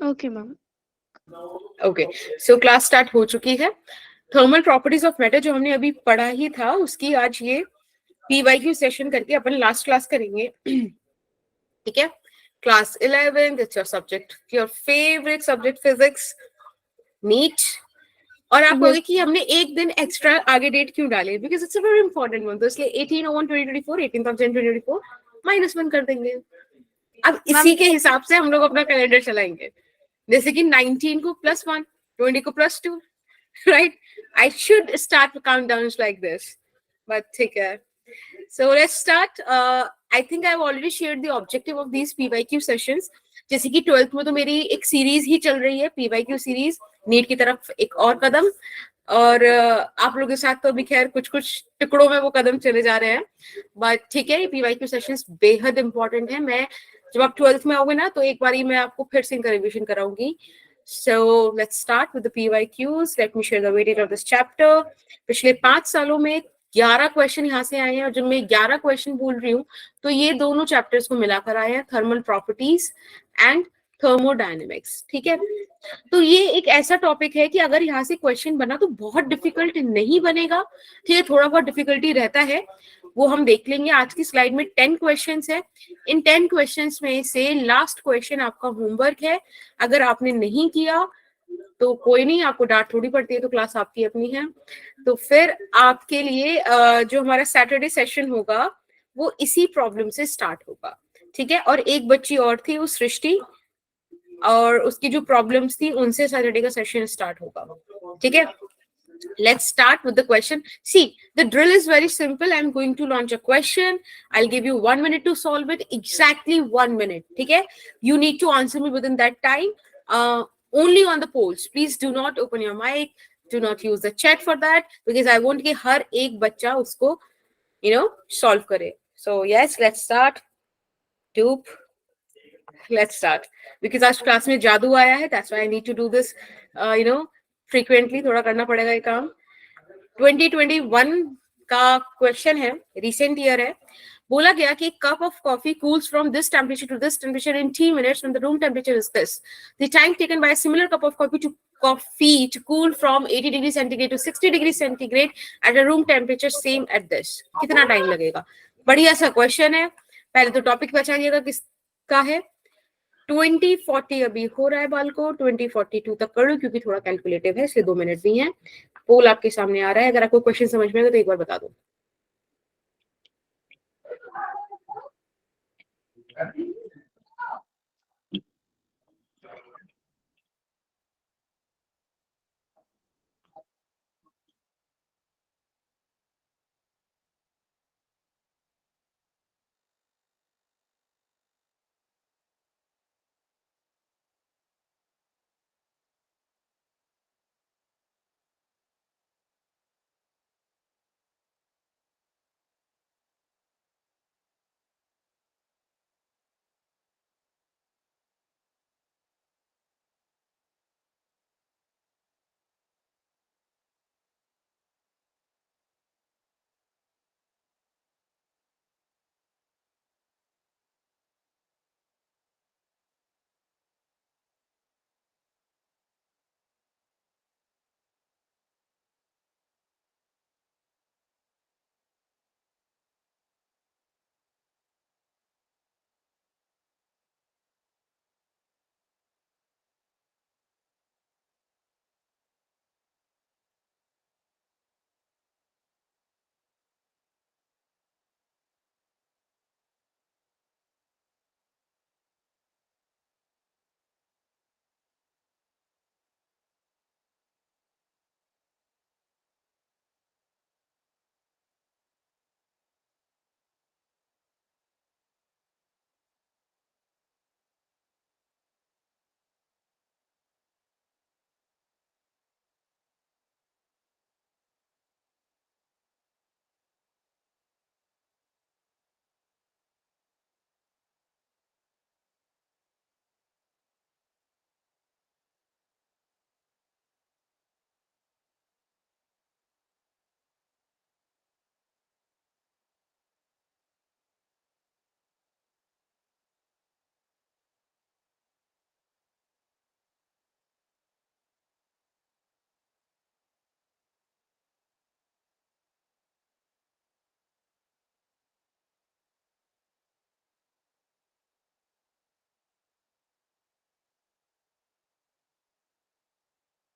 Okay ma'am. Okay, so class start हो चुकी है। थर्मल प्रॉपर्टीज ऑफ मैटर जो हमने अभी पढ़ा ही था, उसकी आज ये पीवाईक्यू सेशन करके अपन लास्ट क्लास करेंगे। ठीक है, class 11, it's your subject, your favourite subject physics, NEET. और आप यस कहोगे कि हमने एक दिन एक्स्ट्रा आगे डेट क्यों डाले, because it's a very important one, तो इसलिए 18/1/2024, 18th of Jan 2024 -1 कर देंगे। अब मैम। इसी के हिसाब से हम लोग अपना कैलेंडर चलाएंगे, जैसे कि 19 को +1, 20 को +2, right? I should start countdowns like this, but ठीक है. So let's start. I think I've already shared the objective of these PYQ sessions. जैसे कि 12th में तो मेरी एक सीरीज ही चल रही है, PYQ सीरीज, नीट की तरफ एक और कदम। और आप लोगों के साथ तो अभी खैर कुछ कुछ टुकड़ों में वो कदम चले जा रहे हैं, बट ठीक है, PYQ सेशंस बेहद इंपॉर्टेंट है। मैं जब आप 12th में आओगे ना, तो एक बार मैं आपको फिर से इनका revision कराऊंगी। So let's start with the PYQs. Let me share the weightage of this chapter. पिछले 5 सालों में 11 क्वेश्चन यहाँ से आए हैं, और जब मैं 11 क्वेश्चन बोल रही हूँ तो ये दोनों चैप्टर्स को मिलाकर आए हैं, थर्मल प्रॉपर्टीज एंड थर्मोडायनेमिक्स। ठीक है, तो ये एक ऐसा टॉपिक है कि अगर यहाँ से क्वेश्चन बना तो बहुत डिफिकल्ट नहीं बनेगा। ठीक है, थोड़ा बहुत डिफिकल्टी रहता है, वो हम देख लेंगे। आज की स्लाइड में 10 क्वेश्चंस है। इन 10 क्वेश्चंस में से लास्ट क्वेश्चन आपका होमवर्क है। अगर आपने नहीं किया तो कोई नहीं, आपको डांट थोड़ी पड़ती है, तो क्लास आपकी अपनी है। तो फिर आपके लिए जो हमारा सैटरडे सेशन होगा वो इसी प्रॉब्लम से स्टार्ट होगा। ठीक है, और एक बच्ची और थी, उस सृष्टि, और उसकी जो प्रॉब्लम्स थी उनसे सैटरडे का सेशन स्टार्ट होगा। ठीक है, let's start with the question. See, the drill is very simple. I'm going to launch a question. I'll give you 1 minute to solve it, exactly 1 minute. ठीक है, you need to answer me within that time. Only on the polls, please do not open your mic, do not use the chat for that, because I want कि हर एक बच्चा उसको solve करे. So yes, let's start. Doop, let's start. Because आज class में जादू आया है, that's why I need to do this frequently, थोड़ा करना पड़ेगा ये काम। 2021 का क्वेश्चन है, रिसेंट ईयर है। बोला गया कि cup of coffee cools from this temperature to this temperature in t minutes when the room temperature is this. The time taken by a similar cup of coffee to cool from 80 degrees centigrade to 60 degrees centigrade at a room temperature same at this. कितना time लगेगा? बढ़िया सा question है। पहले तो topic पहचानिएगा किसका है। 2040 अभी हो रहा है बाल को, 2042 तक कर लो, क्योंकि थोड़ा कैलकुलेटिव है, इसलिए 2 मिनट भी है। पोल आपके सामने आ रहा है, अगर आपको क्वेश्चन समझ में आएगा तो एक बार बता दो।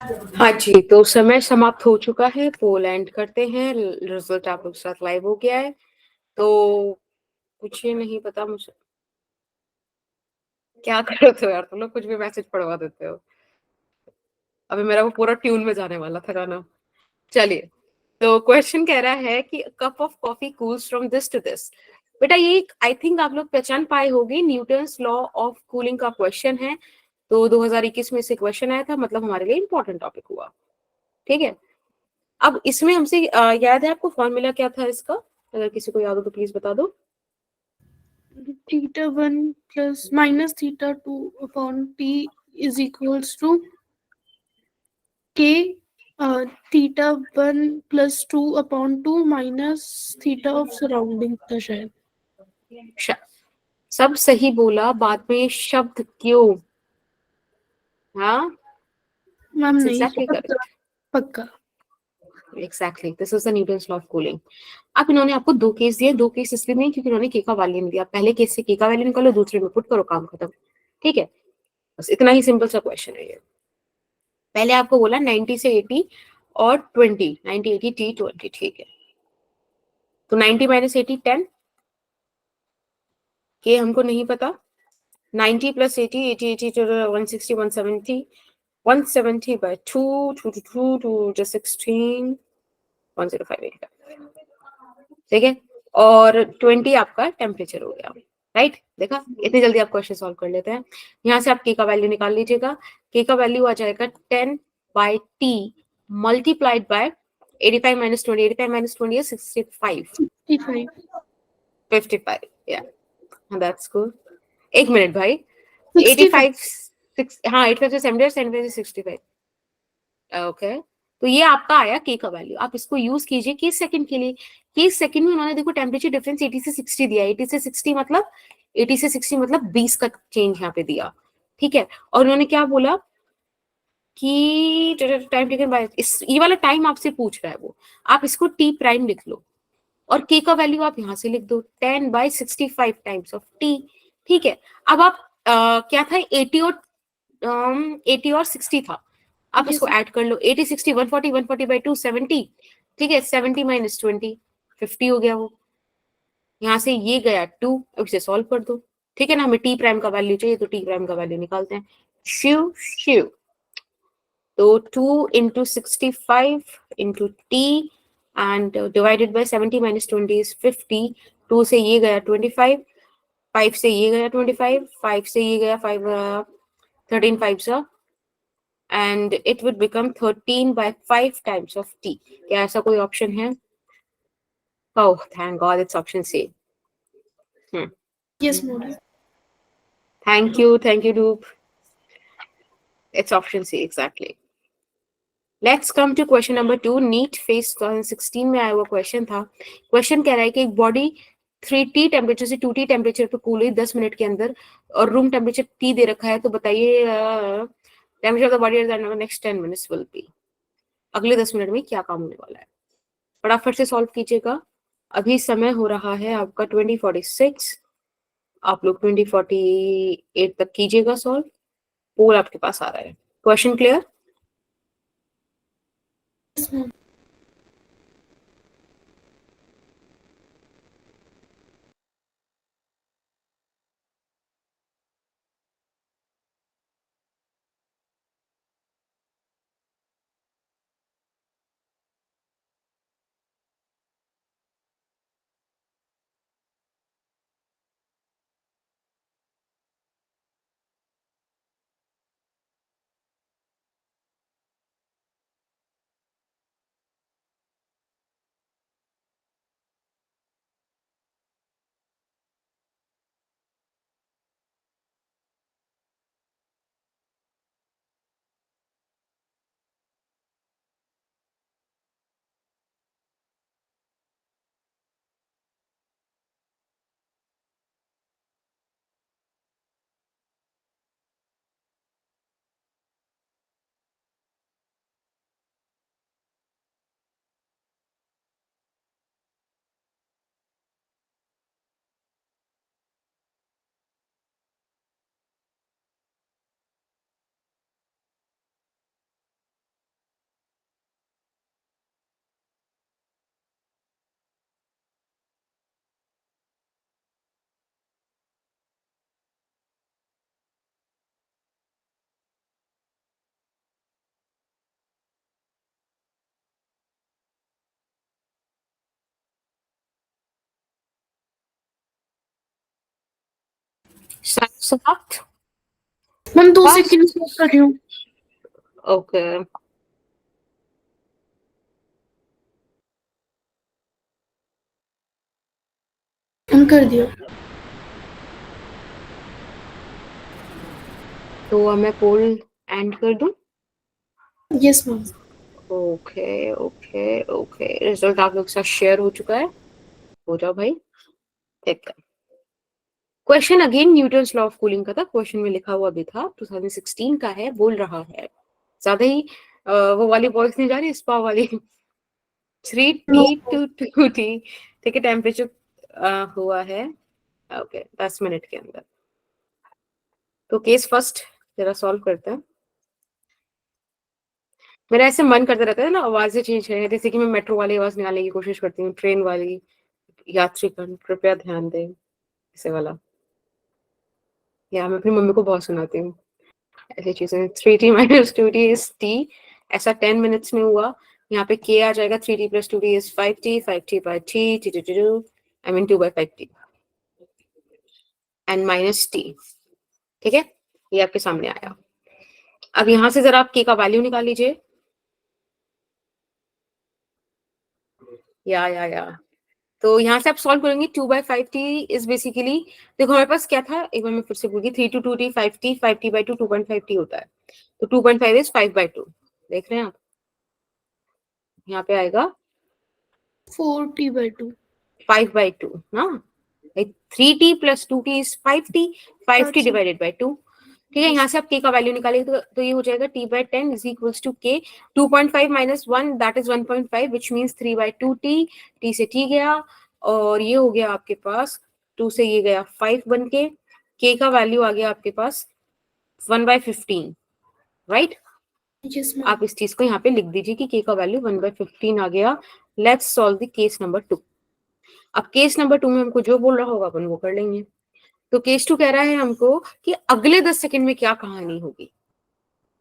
हाँ जी, तो समय समाप्त हो चुका है, पोल एंड करते हैं, रिजल्ट आप लोग के साथ लाइव हो गया है। तो कुछ ही नहीं पता मुझे, क्या कर रहे हो यार तुम लोग, कुछ भी मैसेज पढ़वा देते हो। अभी मेरा वो पूरा ट्यून में जाने वाला था गाना। चलिए, तो क्वेश्चन कह रहा है कि cup of coffee cools from this to this. बेटा ये आई थिंक आप लोग पहचान पाए होंगे, न्यूटन्स लॉ ऑफ कूलिंग का क्वेश्चन है। तो 2021 में से क्वेश्चन आया था, मतलब हमारे लिए इंपॉर्टेंट टॉपिक हुआ। ठीक है, अब इसमें हमसे याद है आपको फॉर्मूला क्या था इसका? अगर किसी को याद हो तो प्लीज बता दो। θ1 plus minus θ2 upon t is equals to k θ1 plus 2 upon 2 minus theta of surrounding था शायद। सब सही बोला, बाद में शब्द क्यों? हाँ, मैम नहीं, एग्जैक्टली पक्का करेक्ट। पक्का। Exactly, this is the Newton's law of cooling. अब इन्होंने आपको दो केस दिए, दो केस इसलिए नहीं क्योंकि इन्होंने के का वैल्यू नहीं दिया। पहले केस से के का वैल्यू निकालो, दूसरे में पुट करो, काम खत्म। ठीक है, बस इतना ही सिंपल सा क्वेश्चन है ये। पहले आपको बोला 90 से 80 और 20, 90 80 टी 20। ठीक है, तो 90 माइनस 80 10, के हमको नहीं पता। 90 plus 80, 80 80 to 160 170, 170 by 2 2 to 2 to just 16, 105 ठीक है। और 20 आपका टेम्परेचर हो गया, राइट। देखा, इतनी जल्दी आप क्वेश्चन सॉल्व कर लेते हैं। यहाँ से आप के का वैल्यू निकाल लीजिएगा। के का वैल्यू आ जाएगा 10 by T multiplied by 85 minus 20, 85 minus 20 is 65, 55 55, या दैट्स गुड। एक मिनट भाई, 65 85 6, हाँ 85 से 70 75 से 65, ओके। तो ये आपका आया के का वैल्यू। आप इसको यूज कीजिए केस सेकंड के लिए। केस सेकंड में उन्होंने देखो टेम्परेचर डिफरेंस 80 से 60 दिया, 80 से 60 मतलब 80 से 60 मतलब 20 का चेंज यहाँ पे दिया। ठीक है, और उन्होंने क्या बोला कि टाइम टेकन बाय, इस ये वाला टाइम आपसे पूछ रहा है वो, आप इसको टी प्राइम लिख लो और के का वैल्यू आप यहाँ से लिख दो 10 बाई 65 टाइम्स ऑफ टी। ठीक है, अब आप क्या था 80 और 80 और 60 था, आप इसको ऐड कर लो। 80 60 140, 140 बाई 2 70। ठीक है, 70 माइनस 20 50 हो गया वो। यहाँ से ये गया 2, अब इसे सॉल्व कर दो। ठीक है ना, हमें टी प्राइम का वैल्यू चाहिए तो टी प्राइम का वैल्यू निकालते हैं। शिव शिव, तो 2 into 65 into T and divided by 70 minus 20 is 50। 2 से ये गया 25, 5 से ये गया 25, 5 से ये गया 5, 13 5 सा, and it would become 13 by 5 times of t. क्या ऐसा कोई ऑप्शन है? Oh, thank God, it's option C. yes ma'am। Thank you, Doop. It's option C, exactly. Let's come to question number 2. NEET phase 2016 में आया हुआ question था। Question कह रहा है कि एक बॉडी 3T टेम्परेचर से 2T टेम्परेचर पे कूल हुई 10 मिनट के अंदर और रूम टेम्परेचर T दे रखा है, तो बताइए temperature of the body at the next 10 minutes will be. अगले 10 मिनट में क्या काम होने वाला है? फटाफट से सॉल्व कीजिएगा। अभी समय हो रहा है आपका 2046। आप लोग 2048 तक कीजिएगा सॉल्व। पोल आपके पास आ रहा है। Question clear? yes ma'am। समाप्त। मैम 2 बस। सेकंड कर रही हूँ। ओके हम कर दिया। तो अब मैं पोल एंड कर दूं। Yes ma'am. Okay okay okay, result आप लोग के साथ शेयर हो चुका है। हो जाओ भाई। ठीक है, question again Newton's law of cooling का था। क्वेश्चन में लिखा हुआ भी था 2016 का है, बोल रहा है ज्यादा ही वो वाली वॉइस नहीं जा रही, स्पा वाली। 3T to 2T, ठीक है, टेम्परेचर हुआ है ओके 10 मिनट के अंदर। तो केस फर्स्ट जरा सॉल्व करते हैं। मेरा ऐसे मन करता रहता है ना आवाजें चेंज करें, जैसे कि मैं मेट्रो वाली आवाज निकालने की कोशिश करती हूँ, ट्रेन वाली, यात्रीगण कृपया ध्यान दें, ऐसे वाला, या मैं अपनी मम्मी को बहुत सुनाती हूँ ऐसी चीजें। 3T - 2T is T, ऐसा 10 मिनट्स में हुआ। यहाँ पे K आ जाएगा, 3T + 2T is 5T T I mean 2/5T and -T, ठीक है, ये आपके सामने आया। अब यहाँ से जरा आप K का वैल्यू निकाल लीजिए। या तो यहाँ से आप सॉल्व करेंगे। 2/5T इज बेसिकली, देखो हमारे पास क्या था, एक बार मैं फिर से बोलूंगी, 3 to 2T 5T 5T/2 2.5T होता है, तो 2.5 इज 5/2, देख रहे हैं आप, यहाँ पे आएगा 4T/2। 5/2 ना, 3T + 2T is 5T, 5T अच्छा। डिवाइडेड बाई 2, ठीक है। यहाँ से आप K का वैल्यू निकालेंगे तो ये हो जाएगा T/10 is equals to K, 2.5 - 1 that is 1.5 which means 3/2T, T से T गया, और ये हो गया आपके पास 2 से ये गया 5 बन के, K का वैल्यू आ गया आपके पास 1/15, राइट। यस आप मैम। इस चीज को यहाँ पे लिख दीजिए कि K का वैल्यू 1/15 आ गया। Let's solve the case number 2। अब केस नंबर 2 में हमको जो बोल रहा होगा अपन वो कर लेंगे। तो केस 2 कह रहा है हमको कि अगले 10 सेकंड में क्या कहानी होगी।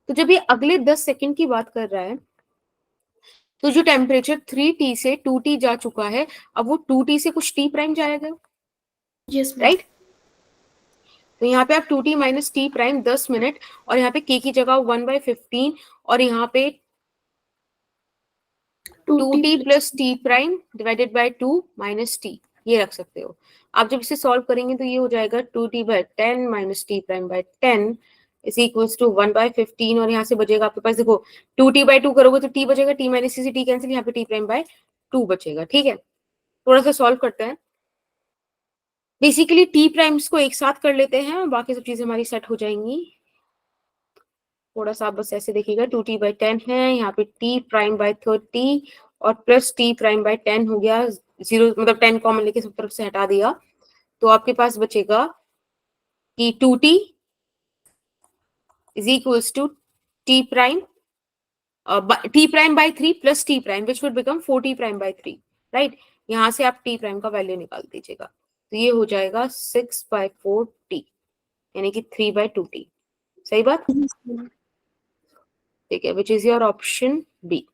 तो जब ये अगले 10 सेकंड की बात कर रहा है, तो जो टेम्परेचर 3T से 2T जा चुका है, अब वो 2T से कुछ T' जाएगा, यस मैम। राइट। तो यहाँ पे आप 2T - T' 10 मिनट, और यहाँ पे K की जगह 1/15, और यहाँ पे 2T + T' divided by 2 - T, ये रख सकते हो। आप जब इसे सॉल्व करेंगे तो ये हो जाएगा 2T/10 - T'/10 is equals to 1/15, और यहाँ से बचेगा आपके पास, देखो 2T/2 करोगे तो T बचेगा, T - T से T कैंसिल, यहाँ पे T'/2 बचेगा, ठीक है। थोड़ा सा सॉल्व करते हैं। बेसिकली T' को एक साथ कर लेते हैं, बाकी सब चीजें हमारी सेट हो जाएंगी। थोड़ा सा आप बस ऐसे देखिएगा, 2T/10 है, यहाँ पे T'/30 और प्लस T'/10 हो गया, 0 मतलब 10 कॉमन लेके सब तरफ से हटा दिया, तो आपके पास बचेगा कि 2T is equals to T', T'/3 plus T' which would become 4T'/3, right. यहाँ से आप T' का वैल्यू निकाल दीजिएगा, तो ये हो जाएगा 6/4T, यानी कि 3/2T, सही बात, ठीक है, which is your option B.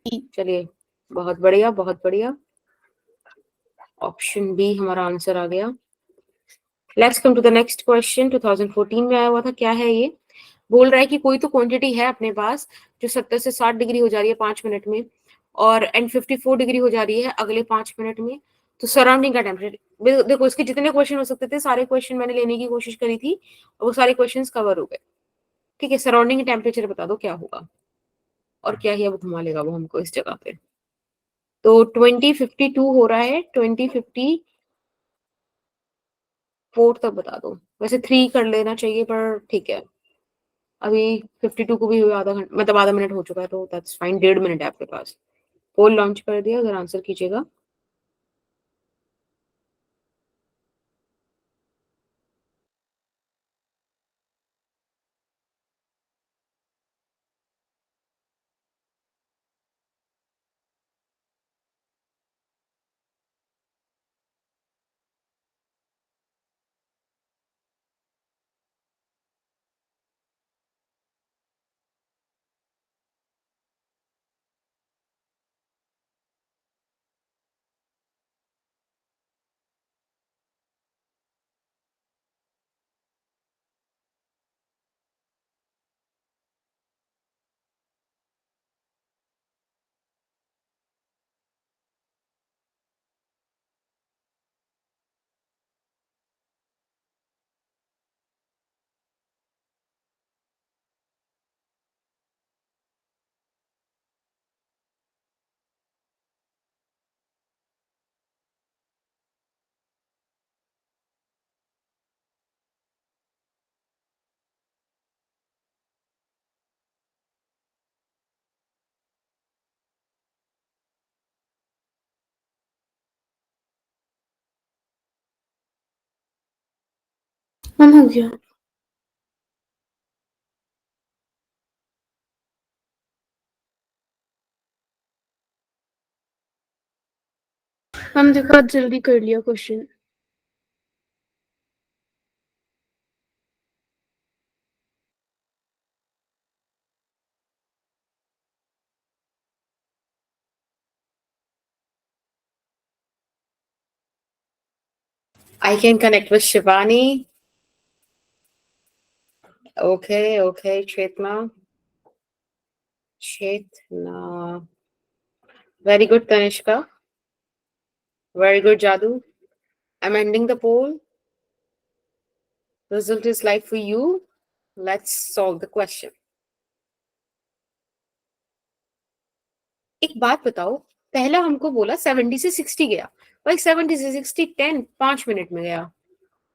चलिए, बहुत बढ़िया बहुत बढ़िया, ऑप्शन बी हमारा आंसर आ गया। Let's come to the next question. 2014 में आया हुआ था, क्या है ये, बोल रहा है कि कोई तो क्वांटिटी है अपने पास जो 70 से 60 डिग्री हो जा रही है 5 मिनट में, और एंड 54 डिग्री हो जा रही है अगले 5 मिनट में। तो सराउंडिंग का टेम्परेचर, देखो इसके जितने क्वेश्चन हो सकते थे सारे क्वेश्चन मैंने लेने की कोशिश करी थी, और वो सारे क्वेश्चन कवर हो गए, ठीक है। सराउंडिंग टेम्परेचर बता दो क्या होगा, और क्या ही अब घुमा लेगा वो हमको इस जगह पे। तो 2052 हो रहा है, 2054 तक बता दो, वैसे 3 कर लेना चाहिए पर ठीक है, अभी 52 को भी हुए आधा घंटा, मतलब आधा मिनट हो चुका है, तो दैट्स फाइन, 1.5 मिनट है आपके पास। पोल लॉन्च कर दिया, अगर आंसर कीजिएगा। मैम हो गया। मैम देखो आज जल्दी कर लिया question. I can connect with Shivani. Okay, Chetna. Very good, Tanishka. Very good, Jadu. I'm ending the poll. Result is live for you. Let's solve the question. एक बात बताओ, पहला हमको बोला 70 से 60 गया, भाई 70 से 60 10 5 मिनट में गया,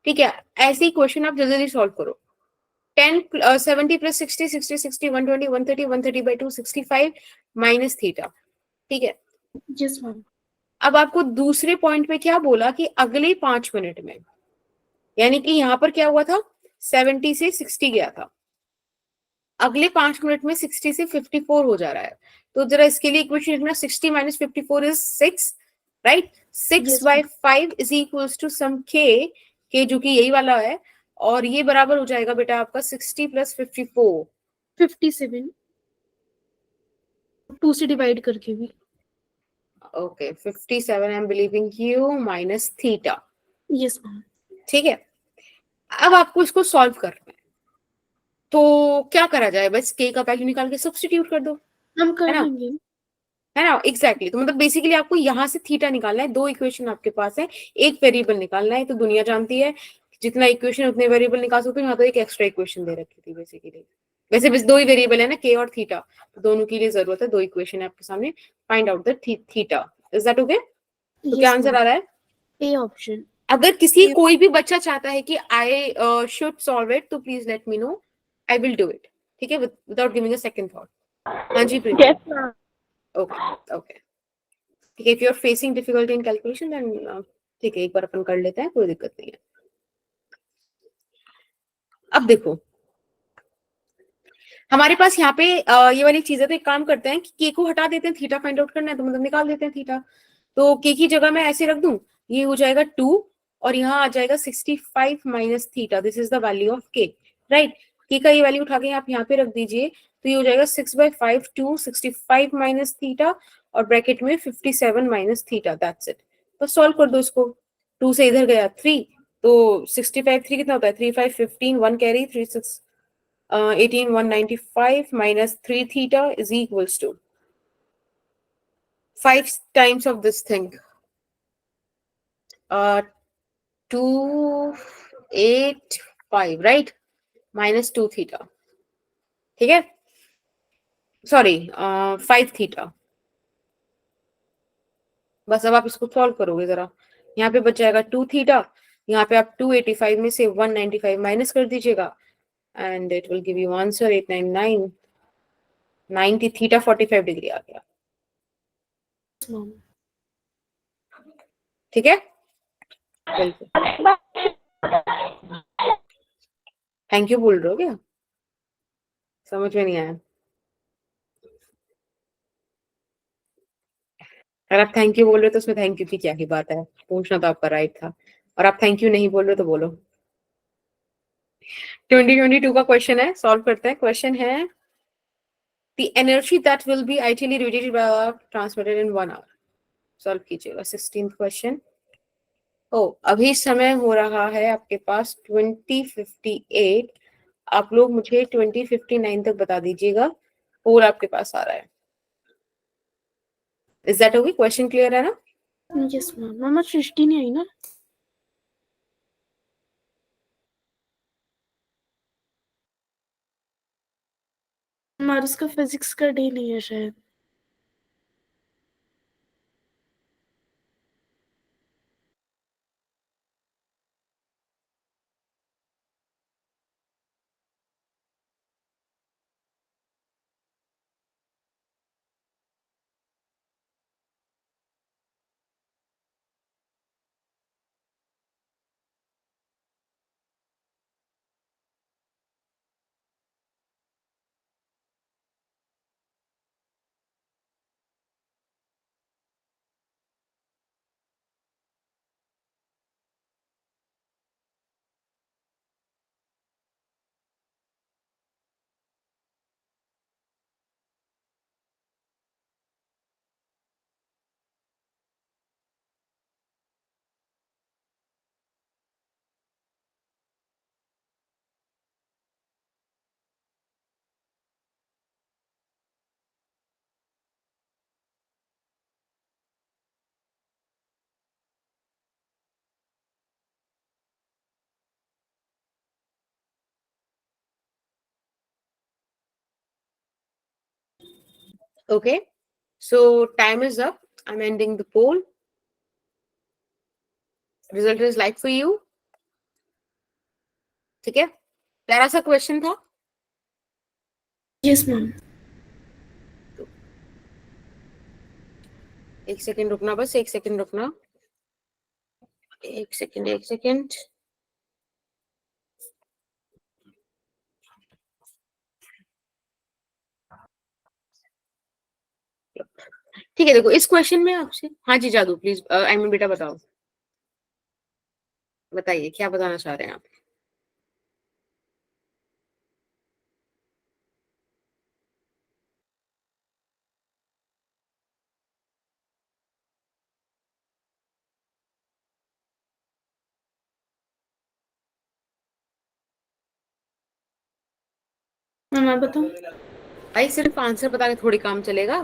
ठीक है। ऐसे ही क्वेश्चन आप जल्दी जल्दी सॉल्व करो। 10 70 प्लस 60 60 60 120 130 130 by 2 65 माइनस थीटा, ठीक है। Yes ma'am. अब आपको दूसरे पॉइंट पे क्या बोला कि अगले 5 मिनट में, यानी कि यहाँ पर क्या हुआ था, 70 से 60 गया था, अगले 5 मिनट में 60 से 54 हो जा रहा है। तो जरा इसके लिए इक्वेशन लिखना, 60 minus 54 is 6, right. 6 Yes, by 5 is equals to sum के जो कि यही वाला है, और ये बराबर हो जाएगा बेटा आपका 60 प्लस 54 57 2 से डिवाइड करके भी। Okay 57 I am believing you minus theta, yes ma'am. ठीक है। अब आपको इसको सॉल्व करना है, तो क्या करा जाए, बस के का वैल्यू निकाल के सब्स्टिट्यूट कर दो, हम है कर ना, लेंगे। है ना, एग्जैक्टली। तो मतलब बेसिकली आपको यहाँ से थीटा निकालना है, दो इक्वेशन आपके पास है, एक वेरिएबल निकालना है। तो दुनिया जानती है जितना इक्वेशन उतने वेरिएबल निकाल सकते हो, यहाँ तो एक एक्स्ट्रा इक्वेशन दे रखी थी बेसिकली। वैसे बस दो ही वेरिएबल है ना, के और थीटा, तो दोनों के लिए जरूरत है, दो इक्वेशन है आपके सामने, find out the theta. Is that okay? तो क्या यस आंसर मैम। आ रहा है? A option. अगर किसी कोई भी बच्चा चाहता है कि आई शुड सॉल्व इट, तो please let me know, I will do it, ठीक है, without giving a second thought. हाँ जी Preeti. Yes ma'am. Okay okay, ठीक है। If you are facing difficulty in calculation then ठीक है, एक बार अपन कर लेते हैं, कोई दिक्कत नहीं है। अब देखो हमारे पास यहाँ पे ये वाली चीजें, तो एक काम करते हैं कि के को हटा देते हैं, थीटा फाइंड आउट करना है तो मतलब निकाल देते हैं थीटा। तो के की जगह मैं ऐसे रख दूं, ये हो जाएगा 2 और यहाँ आ जाएगा 65 minus theta, this is the value of के, राइट। के का ये वैल्यू उठा के आप यहाँ पे रख दीजिए, तो ये हो जाएगा 6/5 2 65 माइनस थीटा और ब्रैकेट में 57 माइनस थीटा, दैट्स इट। तो सॉल्व कर दो इसको, 2 से इधर गया 3, तो 65 3 कितना होता है, 3 5 15 1 carry 3 6 18 195 minus 3 theta is equals to 5 times of this thing, 285, right, minus 2 theta, ठीक है, सॉरी 5 थीटा। बस अब आप इसको सॉल्व करोगे जरा, यहाँ पे बच जाएगा 2 थीटा, यहाँ पे आप 285 में से 195 माइनस कर दीजिएगा and it will give you answer 899 90 theta 45 degree आ गया, मैम। ठीक है, बिल्कुल। थैंक यू बोल रहे हो क्या, समझ में नहीं आया? अगर आप थैंक यू बोल रहे हो तो उसमें थैंक यू की क्या ही बात है, पूछना तो आपका राइट था। और आप थैंक यू नहीं बोल रहे तो बोलो। 2022 का क्वेश्चन है, सॉल्व करते हैं। क्वेश्चन है the energy that will be ideally radiated by transmitted in 1 hour. Solve कीजिएगा 16th क्वेश्चन। ओ अभी समय हो रहा है आपके पास 20:58, आप लोग मुझे 20:59 तक बता दीजिएगा, पोल आपके पास आ रहा है। Is that okay? Question clear है ना? Yes ma'am. मैम आज सृष्टि नहीं आई ना? हमारा उसका फिजिक्स का डे नहीं है शायद। Okay, so time is up. I'm ending the poll. Result is like for you. ठीक है, प्यारा सा क्वेश्चन था. Yes, ma'am. एक सेकंड रुकना, बस एक सेकंड रुकना. एक सेकंड. ठीक है, देखो इस क्वेश्चन में आपसे, हाँ जी जादू प्लीज, आई मीन बेटा बताओ, बताइए क्या बताना चाह रहे हैं आप. मैम आप बताओ. भाई सिर्फ आंसर बता के थोड़ी काम चलेगा.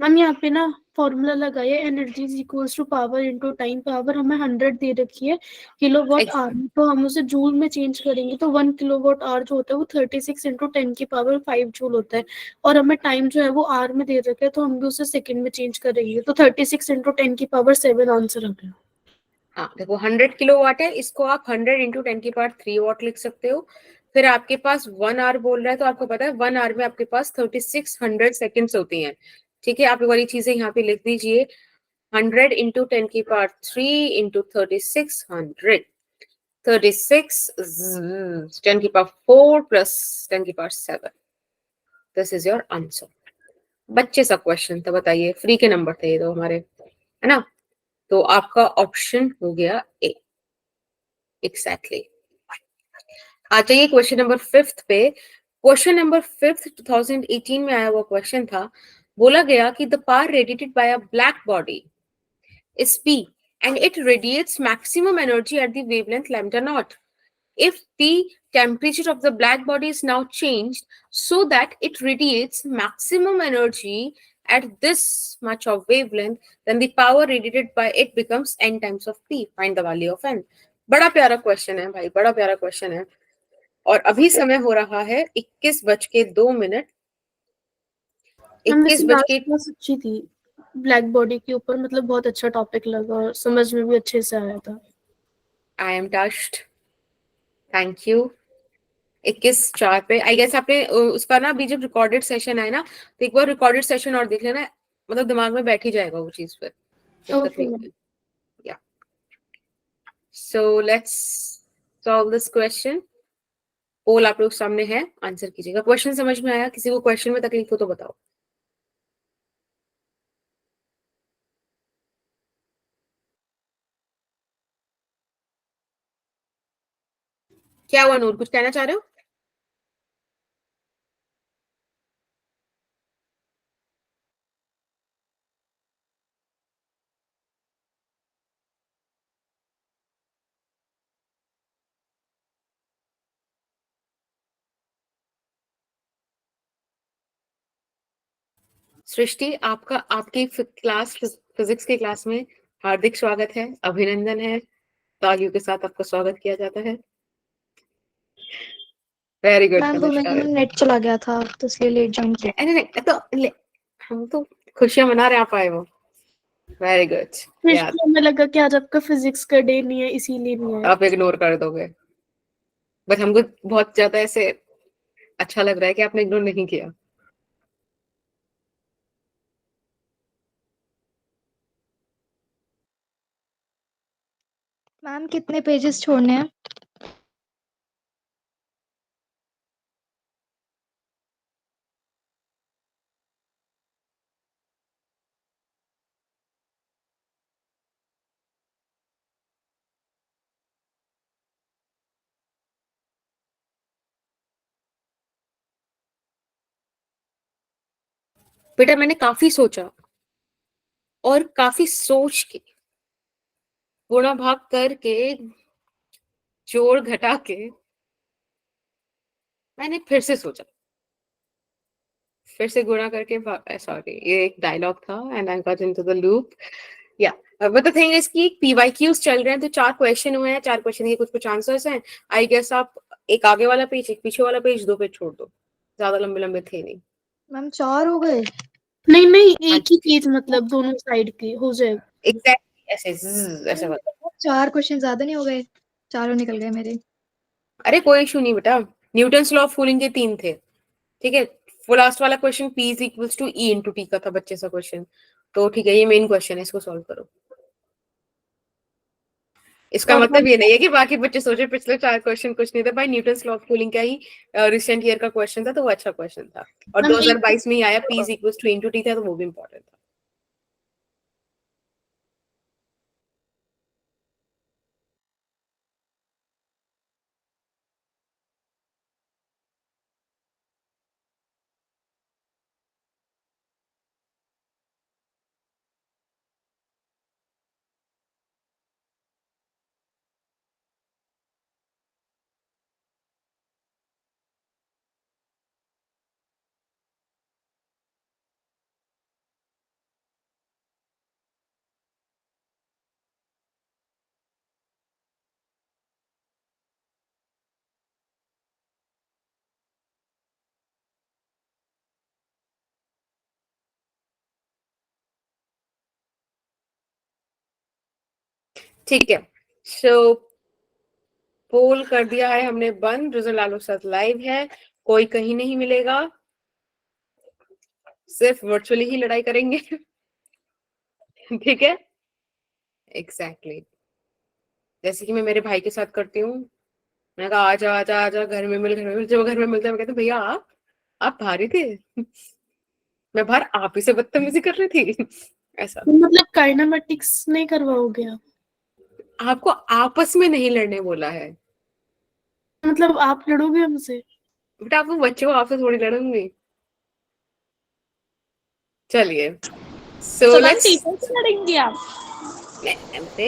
मैम यहाँ पे ना फॉर्मूला लगाइए, energy is equals to power into time. Power हमें 100 दे रखी है किलोवाट आवर में, तो हम उसे जूल में चेंज करेंगे तो 1 किलोवाट आवर जो होता है वो 36 इंटू 10 की पावर 5 जूल होता है. और हमें टाइम जो है वो आवर में दे रखा है, तो हम भी उसे सेकंड में चेंज करेंगे, तो 36 इंटू 10 की पावर 7 आंसर आ गया. हाँ देखो 100 किलोवाट है, इसको आप 100 इंटू 10 की पावर 3 वॉट लिख सकते हो. फिर आपके पास 1 आवर बोल रहा है, तो आपको पता है 1 आवर में आपके पास 3600 सेकेंड्स होती हैं. ठीक है, आप ये वाली चीजें यहाँ पे लिख दीजिए. 100 इंटू 10 की पावर 3 इंटू 3600, 36 10 की पावर 4 प्लस 10 की power 7. This is your answer. बच्चे सा क्वेश्चन था, बताइए, फ्री के नंबर थे ये तो हमारे, है ना. तो आपका ऑप्शन हो गया ए. एग्जैक्टली. आ जाइए क्वेश्चन नंबर 5 पे. क्वेश्चन नंबर 5 2018 में आया हुआ क्वेश्चन था. बोला गया कि the power radiated by a black body is P and it radiates maximum energy at the wavelength lambda naught. If the temperature of the black body is now changed so that it radiates maximum energy at this much of wavelength, then the power radiated by it becomes n times of P. Find the value of n. बड़ा प्यारा question है भाई, बड़ा प्यारा question है. और अभी समय हो रहा है 21:02. मैम वैसे 21 लास्ट क्लास अच्छी थी ब्लैक बॉडी के ऊपर, मतलब बहुत अच्छा टॉपिक लगा और समझ में भी अच्छे से आया था. I am touched, thank you. 21:04 पे आई गेस आपने उसका ना अभी जब रिकॉर्डेड सेशन है ना, तो एक बार रिकॉर्डेड सेशन और देख लेना, मतलब दिमाग में बैठ ही जाएगा वो चीज. पर दिक्कत नहीं है. या so let's solve this question. Poll आप लोग सामने है, आंसर कीजिएगा. क्वेश्चन समझ में आया? किसी को क्वेश्चन में तकलीफ हो तो बताओ. क्या हुआ नूर, कुछ कहना चाह रहे हो? सृष्टि, आपका आपकी क्लास फिजिक्स की क्लास में हार्दिक स्वागत है, अभिनंदन है. तालियों के साथ आपका स्वागत किया जाता है. Very good. मैम वो मेरा नेट चला गया था तो इसलिए लेट ज्वाइन किया. अरे नहीं, तो हम तो खुशियां मना रहे हैं, आप आए हो. Very good. हमें लगा कि आज आपका फिजिक्स का डे नहीं है इसीलिए नहीं है. आप इग्नोर कर दोगे, बट हमको बहुत ज्यादा ऐसे अच्छा लग रहा है कि आपने इग्नोर नहीं किया. मैम कितने पेजेस छोड़ने हैं? बेटा मैंने काफी सोचा और काफी सोच के गुणा भाग करके जोड़ घटा के मैंने फिर से सोचा, फिर से गुणा करके, सॉरी ये एक डायलॉग था and I got into the loop. या बट द थिंग इज कि पीवाईक्यूज चल रहे हैं, तो 4 क्वेश्चन हुए हैं, 4 क्वेश्चन के कुछ कुछ आंसर्स हैं. आई गेस आप एक आगे वाला पेज, एक पीछे वाला पेज, 2 पेज छोड़ दो, ज्यादा लंबे लंबे थे नहीं. मैम 4 हो गए। नहीं नहीं, एक ही चीज मतलब दोनों साइड की हो जाए। एग्जैक्टली ऐसे ऐसे होता। 4 क्वेश्चन ज्यादा नहीं हो गए? चारों निकल गए मेरे। अरे कोई इशू नहीं बेटा, न्यूटन्स लॉ ऑफ कूलिंग के 3 थे, ठीक है। वो लास्ट वाला question P is equals to E into T का था, बच्चे सा क्वेश्चन। तो ठीक है, ये मेन क्वेश्चन है, इसको सॉल्व करो। इसका और मतलब ये नहीं है कि बाकी बच्चे सोचे पिछले 4 क्वेश्चन कुछ नहीं थे भाई, न्यूटन्स लॉ ऑफ कूलिंग का ही रिसेंट ईयर का क्वेश्चन था, तो वो अच्छा क्वेश्चन था। और मैम एक 2022 में ही आया, P is equals two into T था, तो वो भी इंपॉर्टेंट था। ठीक है, सो पोल कर दिया है हमने बंद, रिजल्ट आलो साथ लाइव है, कोई कहीं नहीं मिलेगा, सिर्फ वर्चुअली ही लड़ाई करेंगे। ठीक है, एग्जैक्टली जैसे कि मैं मेरे भाई के साथ करती हूँ। मैंने कहा आजा आजा आजा, घर में मिल, घर में मिल। जब वो घर में मिलता है मैं कहती हूँ भैया आप बाहर ही थे, मैं बाहर आप ही से बदतमीजी कर रही थी। ऐसा मतलब काइनेमेटिक्स नहीं करवाओगे आप? आपको आपस में नहीं लड़ने बोला है मतलब आप लड़ोगे हमसे? बेटा, आप वो बच्चे हो, आपसे थोड़ी लड़ूंगी। चलिए, सो तो मैम लेट्स। टीचर से लड़ेंगी आप?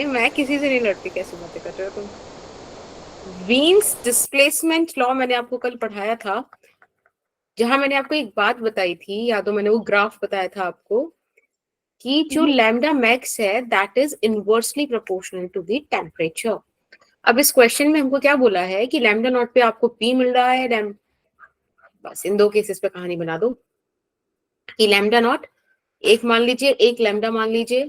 मैं किसी से नहीं लड़ती, कैसी बातें कर रहे हो तुम। वीन्स डिस्प्लेसमेंट लॉ मैंने आपको कल पढ़ाया था, जहां मैंने आपको एक बात बताई थी, या तो मैंने वो ग्राफ बताया था आपको, कि जो लैम्डा मैक्स है that is inversely proportional to the temperature. अब इस क्वेश्चन में हमको क्या बोला है कि लैम्डा नॉट पे आपको पी मिल रहा है, बस इन दो केसेस पे कहानी बना दो कि लैम्डा नॉट एक मान लीजिए, एक लैम्डा मान लीजिए,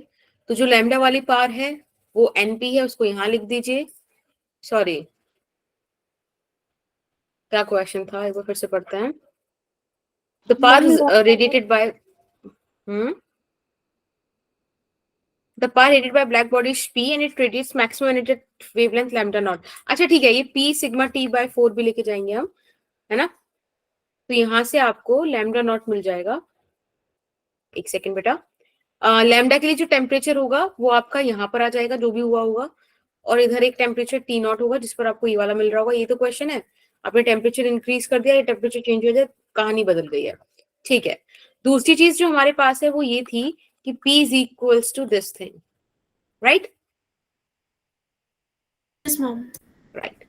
तो जो लैम्डा वाली पार है वो एनपी है, उसको यहां लिख दीजिए। सॉरी, क्या क्वेश्चन था, एक बार फिर से पढ़ते हैं। The path is radiated by the path headed by black body is P and it radiates maximum emitted wavelength lambda naught। अच्छा ठीक है, ये P सिग्मा T by 4 भी लेके जाएंगे हम, है ना। तो यहां से आपको लैम्डा नॉट मिल जाएगा। एक सेकंड बेटा, लैम्डा के लिए जो टेम्परेचर होगा वो आपका यहाँ पर आ जाएगा, जो भी हुआ होगा, और इधर एक टेम्परेचर T नॉट होगा जिस पर आपको ये वाला मिल रहा होगा। ये तो क्वेश्चन है, आपने टेम्परेचर इंक्रीज कर दिया, ये टेम्परेचर चेंज हो जाए, कहानी बदल गई है। ठीक है, दूसरी चीज जो हमारे पास है वो ये थी कि P is equals to this thing, right yes ma'am. Right.